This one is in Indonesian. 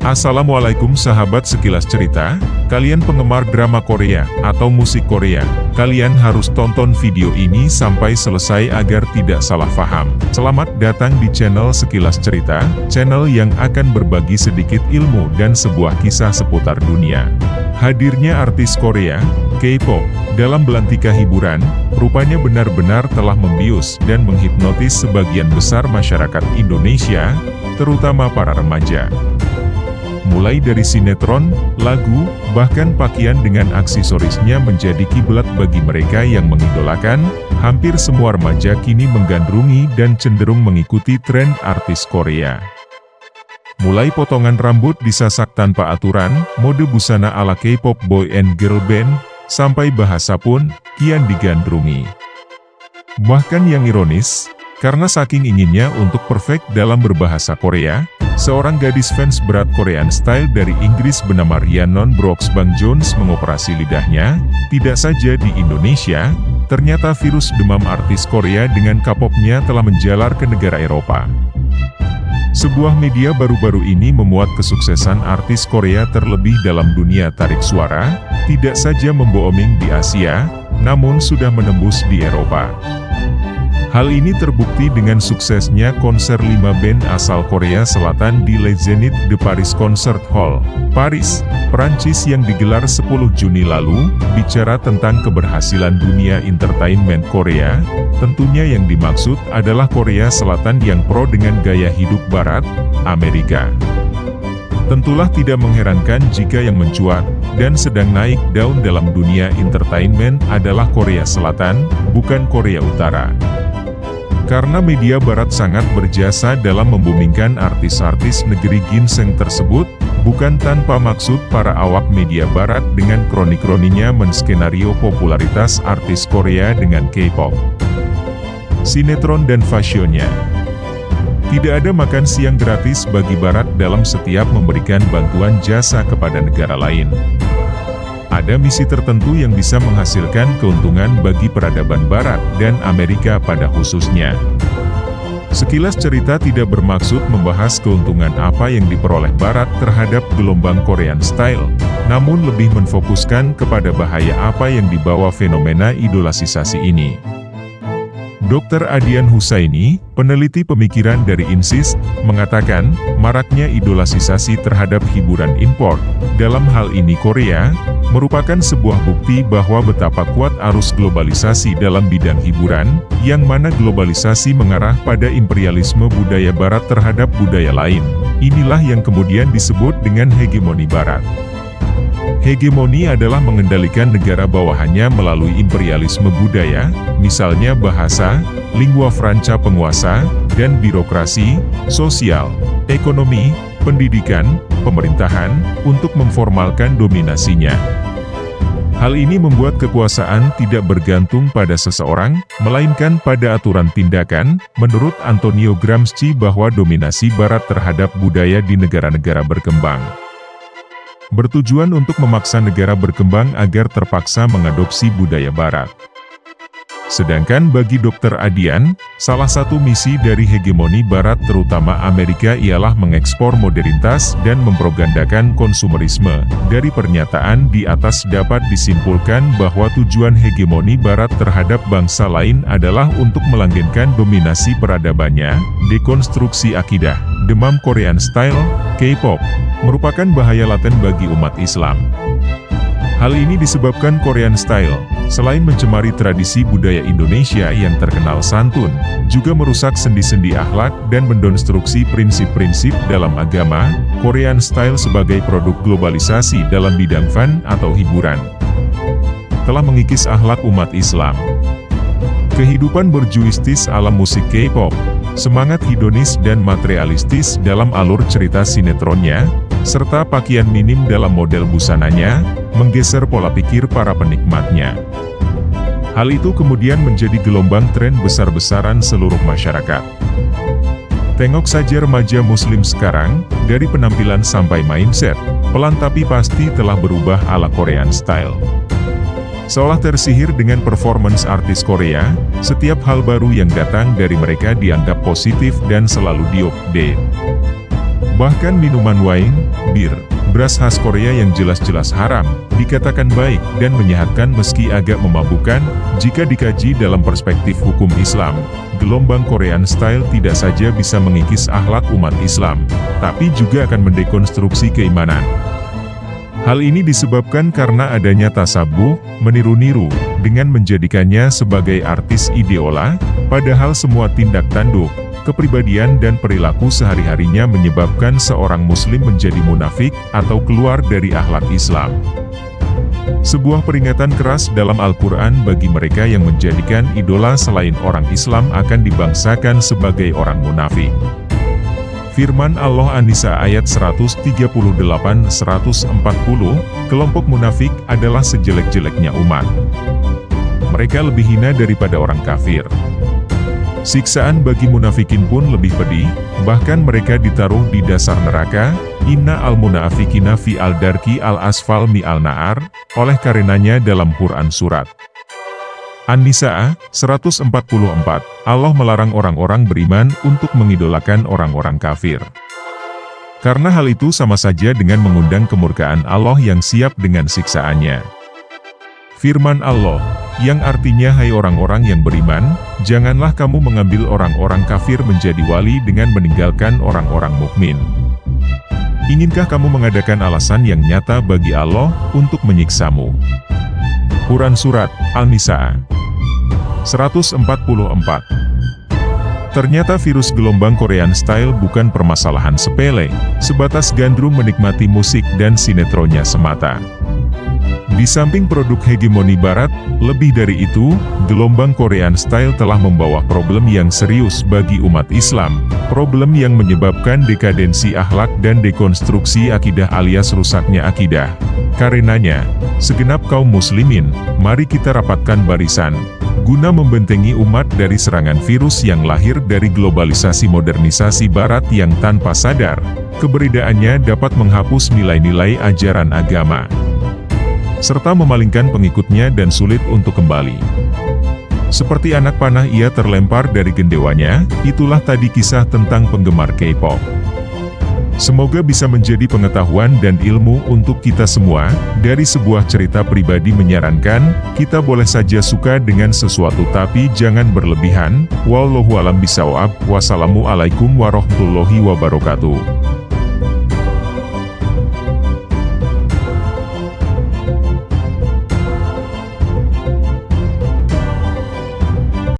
Assalamualaikum sahabat Sekilas Cerita, kalian penggemar drama Korea atau musik Korea, kalian harus tonton video ini sampai selesai agar tidak salah paham. Selamat datang di channel Sekilas Cerita, channel yang akan berbagi sedikit ilmu dan sebuah kisah seputar dunia. Hadirnya artis Korea, K-pop, dalam belantika hiburan, rupanya benar-benar telah membius dan menghipnotis sebagian besar masyarakat Indonesia, terutama para remaja. Mulai dari sinetron, lagu, bahkan pakaian dengan aksesorisnya menjadi kiblat bagi mereka yang mengidolakan, hampir semua remaja kini menggandrungi dan cenderung mengikuti tren artis Korea. Mulai potongan rambut disasak tanpa aturan, mode busana ala K-pop boy and girl band, sampai bahasa pun kian digandrungi. Bahkan yang ironis, karena saking inginnya untuk perfect dalam berbahasa Korea, seorang gadis fans berat Korean Style dari Inggris bernama Rhiannon Brooks Bang Jones mengoperasi lidahnya. Tidak saja di Indonesia, ternyata virus demam artis Korea dengan K-popnya telah menjalar ke negara Eropa. Sebuah media baru-baru ini memuat kesuksesan artis Korea terlebih dalam dunia tarik suara, tidak saja membooming di Asia, namun sudah menembus di Eropa. Hal ini terbukti dengan suksesnya konser 5 band asal Korea Selatan di Le Zénith de Paris Concert Hall, Paris, Perancis yang digelar 10 Juni lalu. Bicara tentang keberhasilan dunia entertainment Korea, tentunya yang dimaksud adalah Korea Selatan yang pro dengan gaya hidup Barat, Amerika. Tentulah tidak mengherankan jika yang mencuat dan sedang naik daun dalam dunia entertainment adalah Korea Selatan, bukan Korea Utara. Karena media barat sangat berjasa dalam membumingkan artis-artis negeri ginseng tersebut, bukan tanpa maksud para awak media barat dengan kroni-kroninya menskenario popularitas artis Korea dengan K-pop, sinetron dan fashionnya. Tidak ada makan siang gratis bagi barat dalam setiap memberikan bantuan jasa kepada negara lain. Ada misi tertentu yang bisa menghasilkan keuntungan bagi peradaban Barat dan Amerika pada khususnya. Sekilas Cerita tidak bermaksud membahas keuntungan apa yang diperoleh Barat terhadap gelombang Korean Style, namun lebih menfokuskan kepada bahaya apa yang dibawa fenomena idolasisasi ini. Dr. Adian Husaini, peneliti pemikiran dari INSIS, mengatakan, maraknya idolasisasi terhadap hiburan impor, dalam hal ini Korea, merupakan sebuah bukti bahwa betapa kuat arus globalisasi dalam bidang hiburan, yang mana globalisasi mengarah pada imperialisme budaya Barat terhadap budaya lain. Inilah yang kemudian disebut dengan hegemoni Barat. Hegemoni adalah mengendalikan negara bawahannya melalui imperialisme budaya, misalnya bahasa, lingua franca penguasa, dan birokrasi, sosial, ekonomi, pendidikan, pemerintahan, untuk memformalkan dominasinya. Hal ini membuat kekuasaan tidak bergantung pada seseorang, melainkan pada aturan tindakan. Menurut Antonio Gramsci bahwa dominasi Barat terhadap budaya di negara-negara berkembang bertujuan untuk memaksa negara berkembang agar terpaksa mengadopsi budaya Barat. Sedangkan bagi Dr. Adian, salah satu misi dari hegemoni Barat terutama Amerika ialah mengekspor modernitas dan mempropagandakan konsumerisme. Dari pernyataan di atas dapat disimpulkan bahwa tujuan hegemoni Barat terhadap bangsa lain adalah untuk melanggengkan dominasi peradabannya. Dekonstruksi akidah, demam Korean Style, K-pop, merupakan bahaya laten bagi umat Islam. Hal ini disebabkan Korean Style, selain mencemari tradisi budaya Indonesia yang terkenal santun, juga merusak sendi-sendi akhlak dan mendekonstruksi prinsip-prinsip dalam agama. Korean Style sebagai produk globalisasi dalam bidang fun atau hiburan telah mengikis akhlak umat Islam. Kehidupan berjuistis ala musik K-pop, semangat hedonis dan materialistis dalam alur cerita sinetronnya, serta pakaian minim dalam model busananya, menggeser pola pikir para penikmatnya. Hal itu kemudian menjadi gelombang tren besar-besaran seluruh masyarakat. Tengok saja remaja muslim sekarang, dari penampilan sampai mindset, pelan tapi pasti telah berubah ala Korean Style. Seolah tersihir dengan performance artis Korea, setiap hal baru yang datang dari mereka dianggap positif dan selalu diupdate. Bahkan minuman wine, bir, beras khas Korea yang jelas-jelas haram, dikatakan baik dan menyehatkan meski agak memabukkan. Jika dikaji dalam perspektif hukum Islam, gelombang Korean Style tidak saja bisa mengikis akhlak umat Islam, tapi juga akan mendekonstruksi keimanan. Hal ini disebabkan karena adanya tasabuh, meniru-niru, dengan menjadikannya sebagai artis idola, padahal semua tindak tanduk, kepribadian dan perilaku sehari-harinya menyebabkan seorang muslim menjadi munafik atau keluar dari akhlak Islam. Sebuah peringatan keras dalam Al-Quran bagi mereka yang menjadikan idola selain orang Islam akan dibangsakan sebagai orang munafik. Firman Allah An-Nisa ayat 138-140, kelompok munafik adalah sejelek-jeleknya umat. Mereka lebih hina daripada orang kafir. Siksaan bagi munafikin pun lebih pedih, bahkan mereka ditaruh di dasar neraka. Inna al-munafikina fi al-darki al-asfal mi al-na'ar, oleh karenanya dalam Quran Surat An-Nisa 144, Allah melarang orang-orang beriman untuk mengidolakan orang-orang kafir. Karena hal itu sama saja dengan mengundang kemurkaan Allah yang siap dengan siksaannya. Firman Allah, yang artinya hai orang-orang yang beriman, janganlah kamu mengambil orang-orang kafir menjadi wali dengan meninggalkan orang-orang mukmin. Inginkah kamu mengadakan alasan yang nyata bagi Allah untuk menyiksamu? Quran Surat An-Nisa 144. Ternyata virus gelombang Korean Style bukan permasalahan sepele, sebatas gandrung menikmati musik dan sinetronnya semata. Di samping produk hegemoni Barat, lebih dari itu, gelombang Korean Style telah membawa problem yang serius bagi umat Islam, problem yang menyebabkan dekadensi akhlak dan dekonstruksi akidah alias rusaknya akidah. Karenanya, segenap kaum muslimin, mari kita rapatkan barisan, guna membentengi umat dari serangan virus yang lahir dari globalisasi modernisasi Barat yang tanpa sadar, keberadaannya dapat menghapus nilai-nilai ajaran agama, serta memalingkan pengikutnya dan sulit untuk kembali. Seperti anak panah ia terlempar dari gendewanya, itulah tadi kisah tentang penggemar K-pop. Semoga bisa menjadi pengetahuan dan ilmu untuk kita semua. Dari sebuah cerita pribadi menyarankan, kita boleh saja suka dengan sesuatu tapi jangan berlebihan. Wallahu a'lam bishawab. Wassalamualaikum warahmatullahi wabarakatuh.